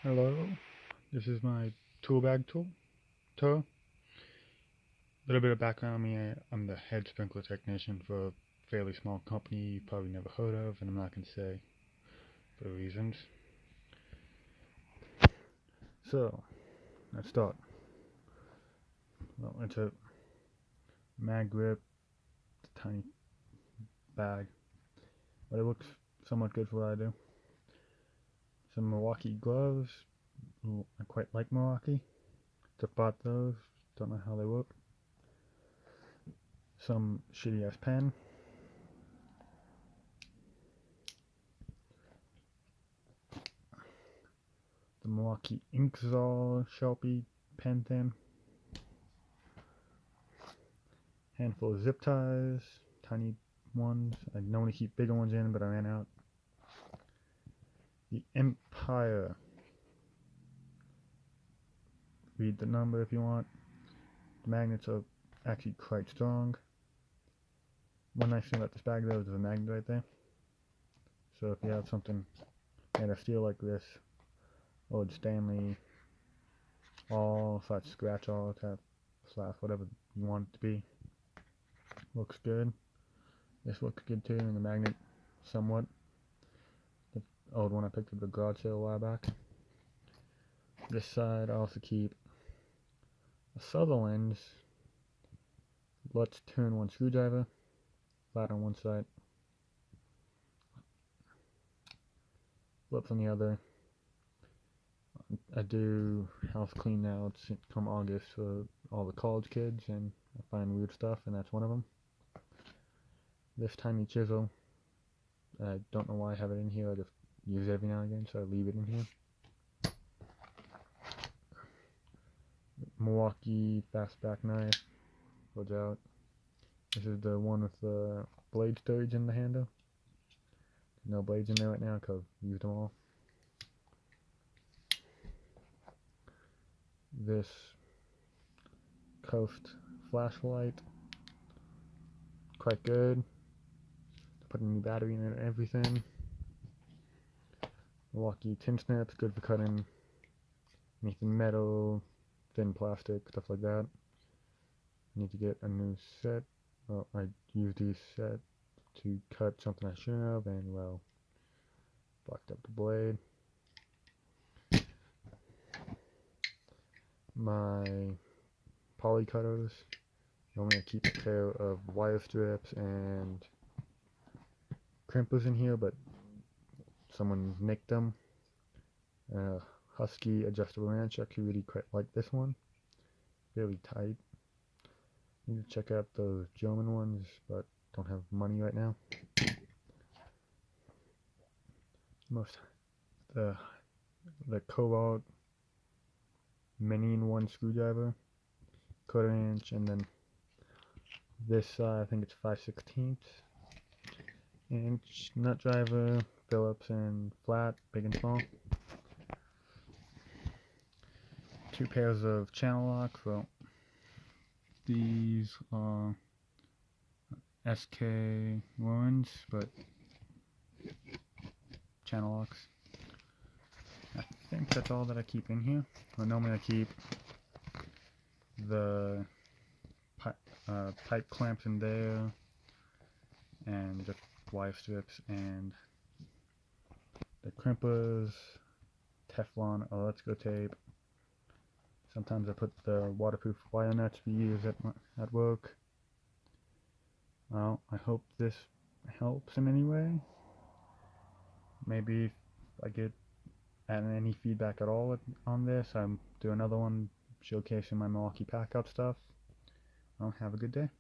Hello, this is my tool bag tour. A little bit of background on me. I'm the head sprinkler technician for a fairly small company you probably never heard of, and I'm not going to say for reasons. So, let's start. Well, it's a mag grip, tiny bag, but it looks somewhat good for what I do. Some Milwaukee gloves. Ooh, I quite like Milwaukee. Just bought those. Don't know how they work. Some shitty ass pen. The Milwaukee Inkzall Sharpie pen thin. Handful of zip ties, tiny ones. I normally keep bigger ones in, but I ran out. The Empire. Read the number if you want. The magnets are actually quite strong. One nice thing about this bag though is there's a magnet right there. So if you have something made of steel like this, old Stanley, all slash scratch all tap slash whatever you want it to be, looks good. This looks good too, and the magnet somewhat. The old one I picked up at the garage sale a while back. This side I also keep a Sutherland's Let's turn one screwdriver, flat on one side, flips on the other. I do house clean now. It's come August for all the college kids, and I find weird stuff, and that's one of them. This tiny chisel, I don't know why I have it in here. I just use it every now and again, so I leave it in here. Milwaukee fastback knife, goes out. This is the one with the blade storage in the handle. No blades in there right now because I've used them all. This Coast flashlight, quite good. Put a new battery in it and everything. Milwaukee tin snips, good for cutting anything metal, thin plastic, stuff like that. Need to get a new set. Well, I used these set to cut something I shouldn't have, and well, fucked up the blade. My poly cutters. Normally I keep a pair of wire strips and crimpers in here, but someone nicked them. Husky adjustable wrench. I actually really quite like this one. Fairly tight. Need to check out those German ones, but don't have money right now. The Cobalt Mini-in-1 screwdriver, quarter inch, and then this I think it's 5/16 inch nut driver, Phillips and flat, big and small. Two pairs of channel locks. Well, these are SK ones, but channel locks. I think that's all that I keep in here. Well, normally I keep the pipe clamps in there, and just wire strips, and the crimpers, Teflon, electrical tape. Sometimes I put the waterproof wire nuts we use at work. Well, I hope this helps in any way. Maybe if I get any feedback at all on this, I'll do another one showcasing my Milwaukee pack-up stuff. Well, have a good day.